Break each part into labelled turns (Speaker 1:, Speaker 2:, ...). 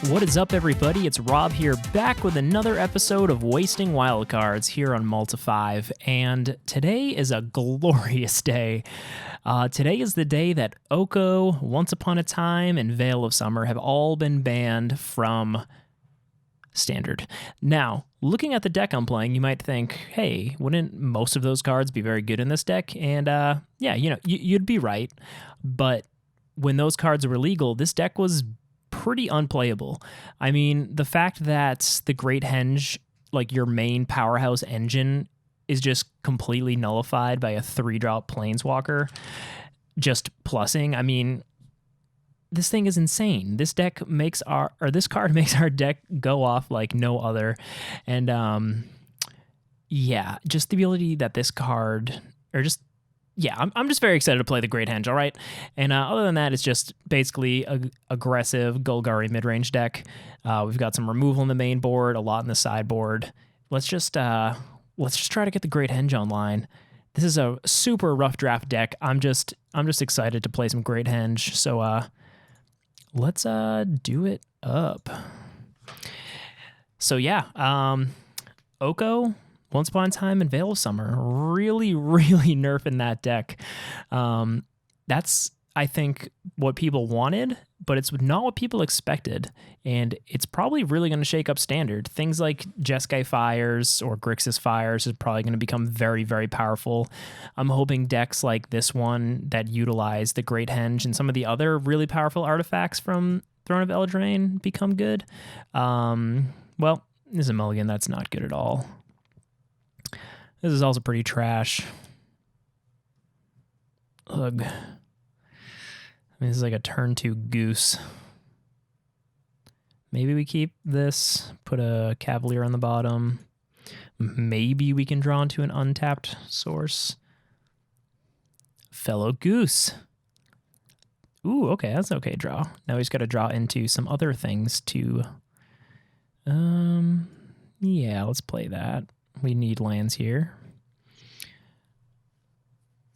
Speaker 1: What is up, everybody? It's Rob here, back with another episode of Wasting Wildcards here on Multi5, and today is a glorious day. Today is the day that OKO, Once Upon a Time, and Veil of Summer have all been banned from Standard. Now, looking at the deck I'm playing, you might think, hey, wouldn't most of those cards be very good in this deck? And yeah, you'd be right, but when those cards were legal, this deck was pretty unplayable. I mean, the fact that the Great Henge, like your main powerhouse engine, is just completely nullified by a 3-drop Planeswalker, just plussing. I mean, this thing is insane. This card makes our deck go off like no other. And yeah, just the ability that this card, I'm just very excited to play the Great Henge, all right? And other than that, it's just basically a aggressive Golgari mid-range deck. We've got some removal in the main board, a lot in the sideboard. Let's just try to get the Great Henge online. This is a super rough draft deck. I'm just excited to play some Great Henge. So let's do it up. So yeah, OKO, Once Upon a Time, and Veil of Summer, really nerfing that deck. That's, I think, what people wanted, but it's not what people expected, and it's probably really going to shake up Standard. Things like Jeskai Fires or Grixis Fires is probably going to become very powerful. I'm hoping decks like this one that utilize the Great Henge and some of the other really powerful artifacts from Throne of Eldraine become good. Well, this is a mulligan. That's not good at all. This is also pretty trash. Ugh. I mean, this is like a turn 2 goose. Maybe we keep this, put a Cavalier on the bottom. Maybe we can draw into an untapped source. Fellow Goose. Ooh, okay, that's an okay draw. Now we just got to draw into some other things to... yeah, let's play that. We need lands here.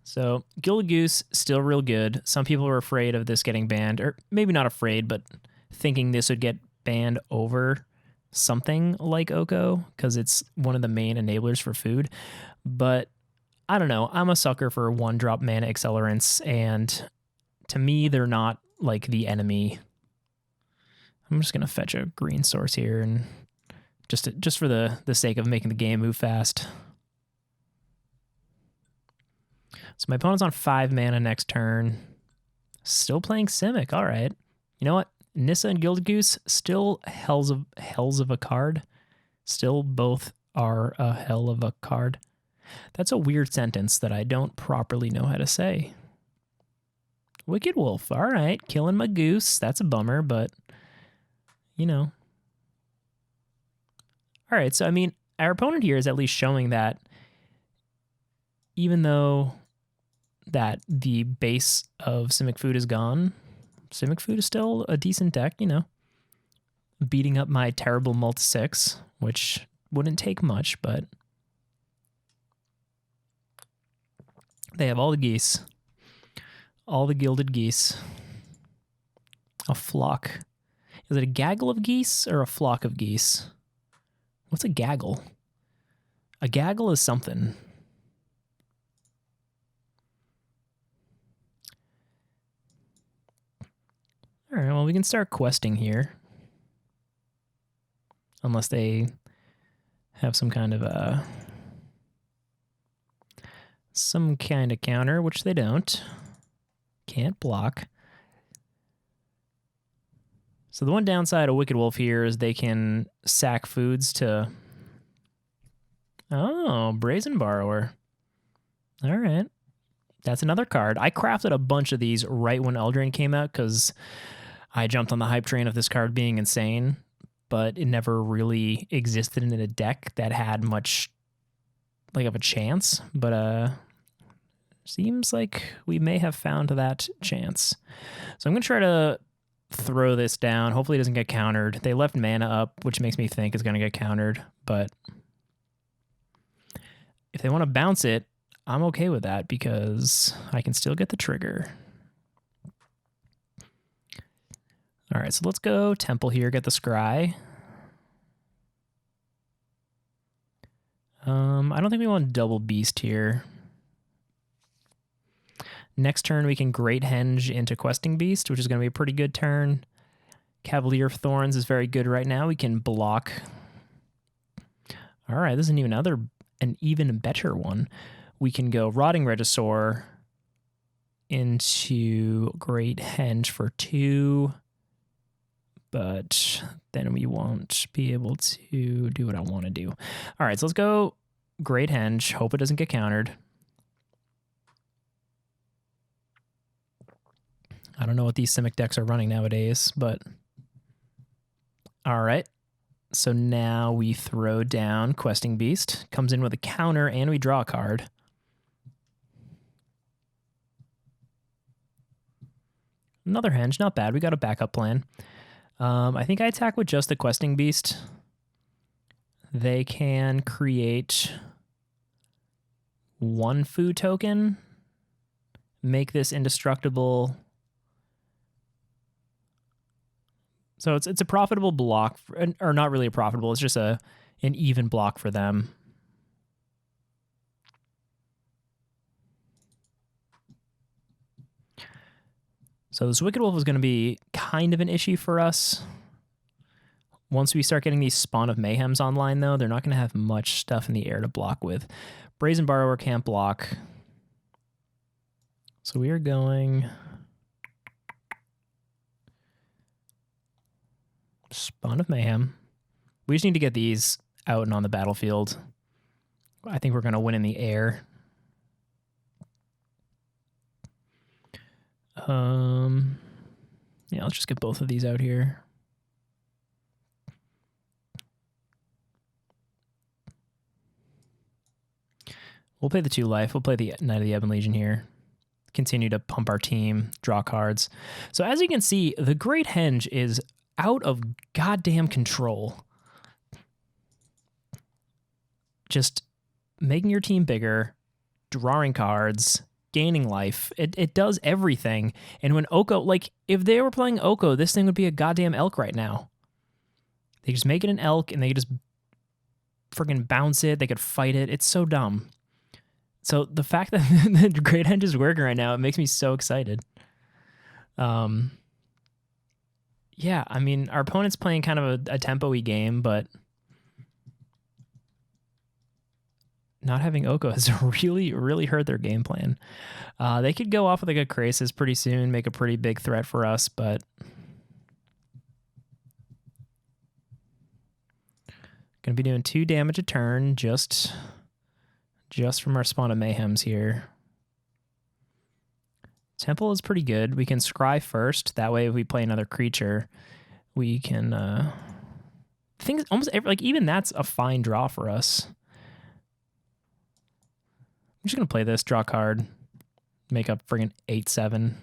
Speaker 1: So Gilded Goose, still real good. Some people are afraid of this getting banned, or maybe not afraid, but thinking this would get banned over something like OKO because it's one of the main enablers for food. But I don't know. I'm a sucker for 1-drop mana accelerants, and to me, they're not like the enemy. I'm just gonna fetch a green source here, and just for the sake of making the game move fast. So my opponent's on 5 mana next turn. Still playing Simic. All right. You know what? Nissa and Gilded Goose, still hells of a card. Still both are a hell of a card. That's a weird sentence that I don't properly know how to say. Wicked Wolf. All right. Killing my goose. That's a bummer, but, you know. All right. So, I mean, our opponent here is at least showing that even though that the base of Simic Food is gone, Simic Food is still a decent deck, you know. Beating up my terrible multi-6, which wouldn't take much, but they have all the geese. All the gilded geese. A flock. Is it a gaggle of geese or a flock of geese? What's a gaggle? A gaggle is something. All right, well, we can start questing here. Unless they have some kind of counter, which they don't. Can't block. So the one downside of Wicked Wolf here is they can sack foods to... Oh, Brazen Borrower. All right. That's another card. I crafted a bunch of these right when Eldraine came out because I jumped on the hype train of this card being insane, but it never really existed in a deck that had much like of a chance. But seems like we may have found that chance. So I'm going to try to throw this down. Hopefully it doesn't get countered. They left mana up, which makes me think it's going to get countered, but if they want to bounce it, I'm okay with that because I can still get the trigger. All right, so let's go Temple here, get the Scry. I don't think we want double Beast here. Next turn, we can Great Henge into Questing Beast, which is going to be a pretty good turn. Cavalier of Thorns is very good right now. We can block. All right, this is an even better one. We can go Rotting Regisaur into Great Henge for 2, but then we won't be able to do what I want to do. All right, so let's go Great Henge. Hope it doesn't get countered. I don't know what these Simic decks are running nowadays, but all right. So now we throw down Questing Beast. Comes in with a counter, and we draw a card. Another Henge, not bad. We got a backup plan. I think I attack with just the Questing Beast. They can create 1 food token, make this indestructible. So it's a profitable block, or not really a profitable, it's just an even block for them. So this Wicked Wolf is going to be kind of an issue for us. Once we start getting these Spawn of Mayhems online, though, they're not going to have much stuff in the air to block with. Brazen Borrower can't block. So we are going Spawn of Mayhem. We just need to get these out and on the battlefield. I think we're going to win in the air. Yeah, let's just get both of these out here. We'll play the 2 life. We'll play the Knight of the Ebon Legion here. Continue to pump our team, draw cards. So as you can see, the Great Henge is out of goddamn control. Just making your team bigger, drawing cards, gaining life. It does everything. And when OKO, like, if they were playing OKO, this thing would be a goddamn elk right now. They just make it an elk, and they just freaking bounce it. They could fight it. It's so dumb. So the fact that the Great Henge is working right now, it makes me so excited. Yeah, I mean, our opponent's playing kind of a tempo-y game, but not having OKO has really, really hurt their game plan. They could go off with like a Krasis pretty soon, make a pretty big threat for us, but gonna be doing 2 damage a turn just from our Spawn of Mayhems here. Temple is pretty good. We can scry first. That way, if we play another creature, we can things almost like even that's a fine draw for us. I'm just gonna play this, draw a card, make up friggin' 8/7.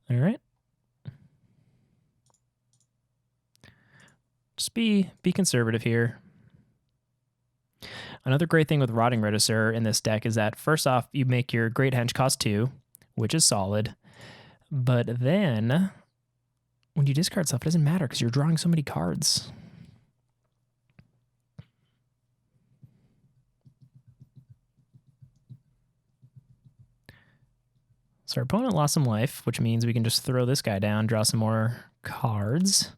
Speaker 1: All right. Just be conservative here. Another great thing with Rotting Regisaur in this deck is that, first off, you make your Great Henge cost 2, which is solid. But then, when you discard stuff, it doesn't matter because you're drawing so many cards. So our opponent lost some life, which means we can just throw this guy down, draw some more cards.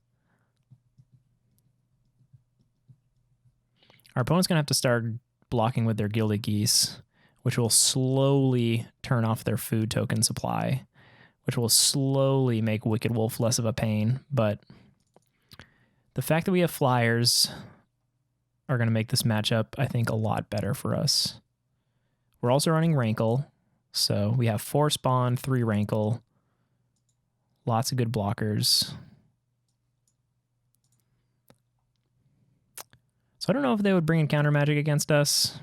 Speaker 1: Our opponent's going to have to start blocking with their Gilded Geese, which will slowly turn off their food token supply, which will slowly make Wicked Wolf less of a pain. But the fact that we have flyers are going to make this matchup, I think, a lot better for us. We're also running Rankle, so we have 4 Spawn, 3 Rankle, lots of good blockers. So I don't know if they would bring in counter magic against us.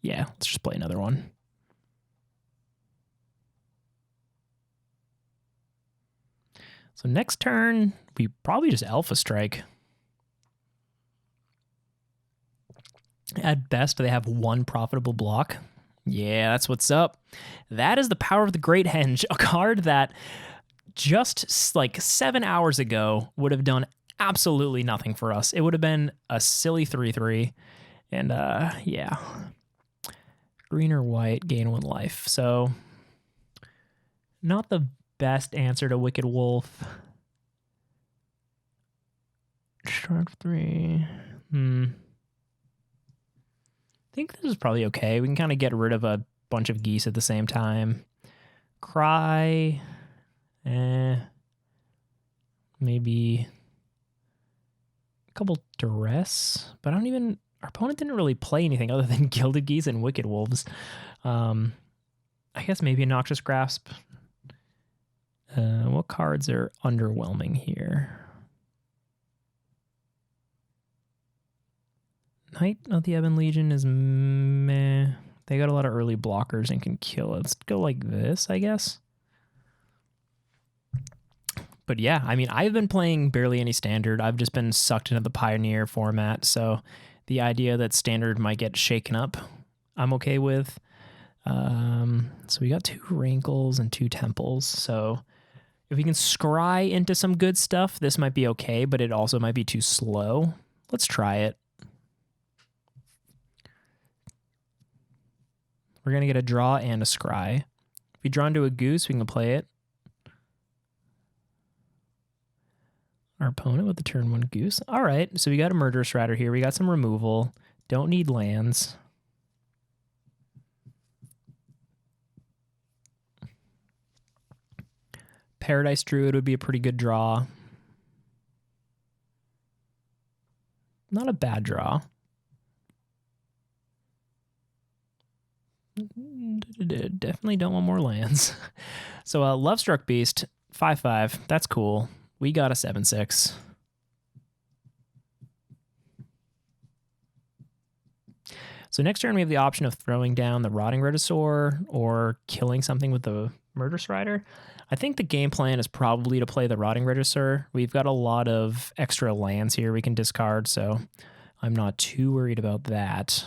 Speaker 1: Yeah, let's just play another one. So next turn, we probably just Alpha Strike. At best, they have 1 profitable block, Yeah, that's what's up. That is the power of the Great Henge, a card that just like 7 hours ago would have done absolutely nothing for us. It would have been a silly 3/3. And yeah. Green or white, gain 1 life. So not the best answer to Wicked Wolf. Shark 3. I think this is probably okay. We can kind of get rid of a bunch of geese at the same time. Cry. Maybe a couple Duress. But I don't even... Our opponent didn't really play anything other than Gilded Geese and Wicked Wolves. I guess maybe a Noxious Grasp. What cards are underwhelming here? Knight of the Ebon Legion is meh. They got a lot of early blockers and can kill it. Let's go like this, I guess. But yeah, I mean, I've been playing barely any Standard. I've just been sucked into the Pioneer format, so the idea that Standard might get shaken up, I'm okay with. So we got 2 Rankles and 2 Temples, so if we can scry into some good stuff, this might be okay, but it also might be too slow. Let's try it. We're going to get a draw and a scry. If we draw into a goose, we can play it. Our opponent with the turn 1 goose. All right, so we got a Murderous Rider here. We got some removal. Don't need lands. Paradise Druid would be a pretty good draw. Not a bad draw. Definitely don't want more lands. So Lovestruck Beast, 5/5. That's cool. We got a 7/6. So next turn we have the option of throwing down the Rotting Regisaur or killing something with the Murderous Rider. I think the game plan is probably to play the Rotting Regisaur. We've got a lot of extra lands here we can discard, so I'm not too worried about that.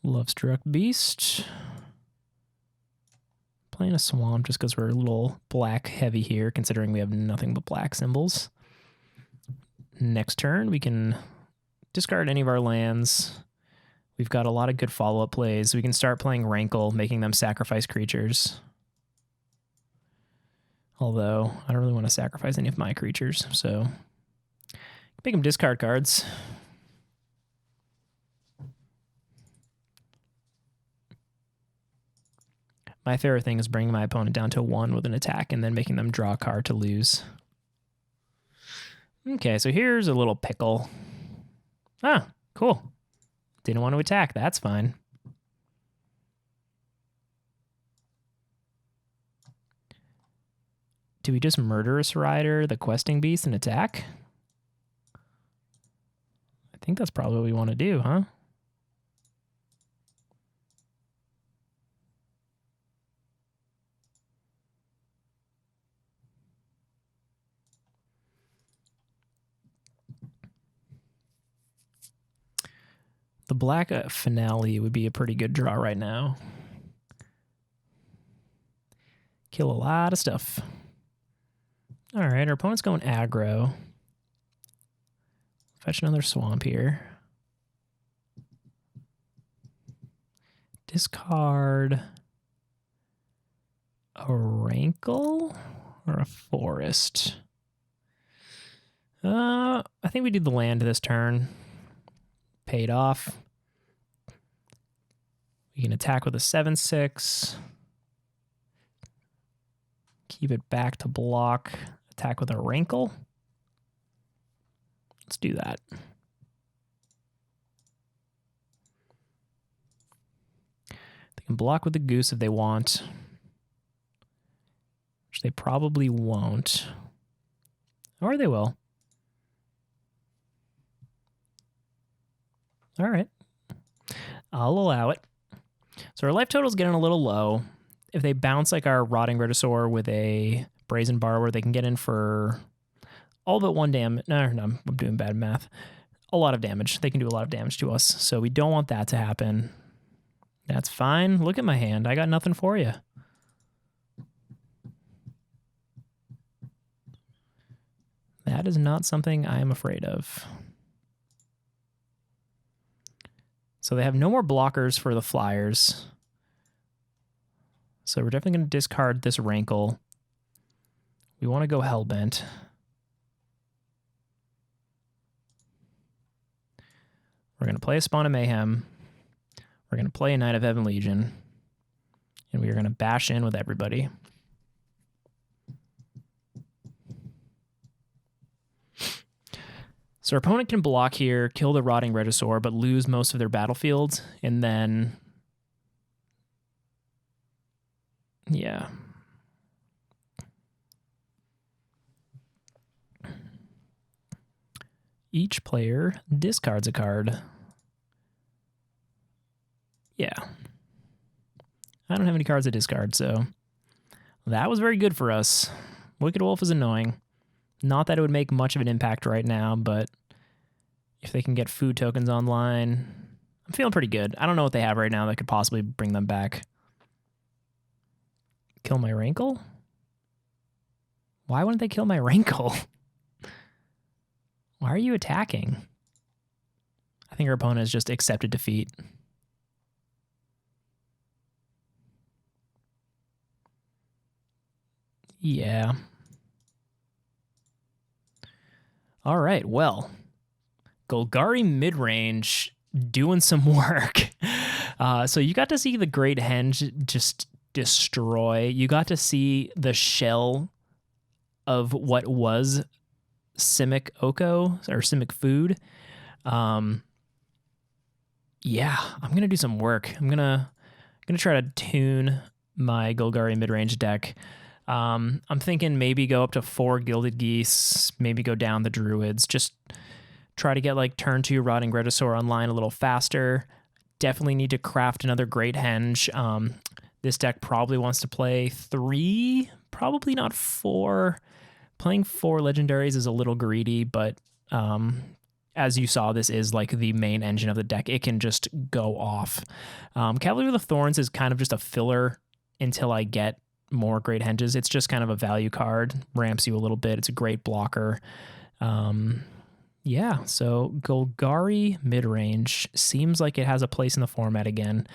Speaker 1: Lovestruck Beast. Playing a Swamp just because we're a little black heavy here, considering we have nothing but black symbols. Next turn, we can discard any of our lands. We've got a lot of good follow-up plays. We can start playing Rankle, making them sacrifice creatures. Although, I don't really want to sacrifice any of my creatures, so make them discard cards. My favorite thing is bringing my opponent down to 1 with an attack and then making them draw a card to lose. Okay, so here's a little pickle. Ah, cool. Didn't want to attack. That's fine. Do we just Murderous Rider the Questing Beast and attack? I think that's probably what we want to do, huh? The black finale would be a pretty good draw right now. Kill a lot of stuff. All right, our opponent's going aggro. Fetch another Swamp here. Discard a Rankle or a Forest. I think we do the land this turn. Paid off. We can attack with a 7/6. Keep it back to block. Attack with a Rankle. Let's do that. They can block with the Goose if they want, which they probably won't. Or they will. All right. I'll allow it. So our life total is getting a little low. If they bounce like our Rotting Regisaur with a Brazen Borrower, they can get in for all but 1 damage. No, I'm doing bad math. a lot of damage. They can do a lot of damage to us, so we don't want that to happen. That's fine. Look at my hand. I got nothing for you. That is not something I am afraid of. So they have no more blockers for the flyers. So we're definitely going to discard this Rankle. We want to go Hellbent. We're going to play a Spawn of Mayhem. We're going to play a Knight of Heaven Legion. And we are going to bash in with everybody. So our opponent can block here, kill the Rotting Regisaur, but lose most of their battlefield. And then... yeah. Each player discards a card. Yeah. I don't have any cards to discard, so that was very good for us. Wicked Wolf is annoying. Not that it would make much of an impact right now, but if they can get food tokens online, I'm feeling pretty good. I don't know what they have right now that could possibly bring them back. Kill my Rankle? Why wouldn't they kill my Rankle? Why are you attacking? I think our opponent has just accepted defeat. Yeah. All right, well, Golgari mid-range doing some work. So you got to see the Great Henge just destroy. You got to see the shell of what was Simic OKO or Simic food. Yeah, I'm gonna do some work. I'm gonna try to tune my Golgari mid-range deck. I'm thinking maybe go up to 4 Gilded Geese, maybe go down the Druids, just try to get like turn 2 Rotting Regisaur online a little faster. Definitely need to craft another Great Henge. This deck probably wants to play 3, probably not 4. Playing 4 legendaries is a little greedy, but as you saw, this is like the main engine of the deck. It can just go off. Cavalier of Thorns is kind of just a filler until I get more Great Henges. It's just kind of a value card, ramps you a little bit. It's a great blocker. Yeah, so Golgari mid-range seems like it has a place in the format again,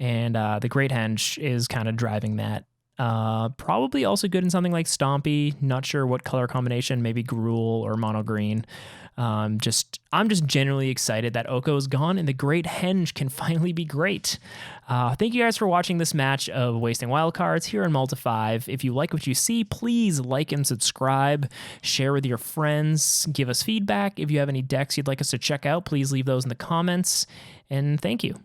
Speaker 1: and the Great Henge is kind of driving that. Probably also good in something like Stompy. Not sure what color combination, maybe Gruul or Mono Green. I'm just generally excited that OKO is gone and the Great Henge can finally be great. Thank you guys for watching this match of Wasting Wildcards here on Multi5. If you like what you see, please like and subscribe, share with your friends, give us feedback. If you have any decks you'd like us to check out, please leave those in the comments, and thank you.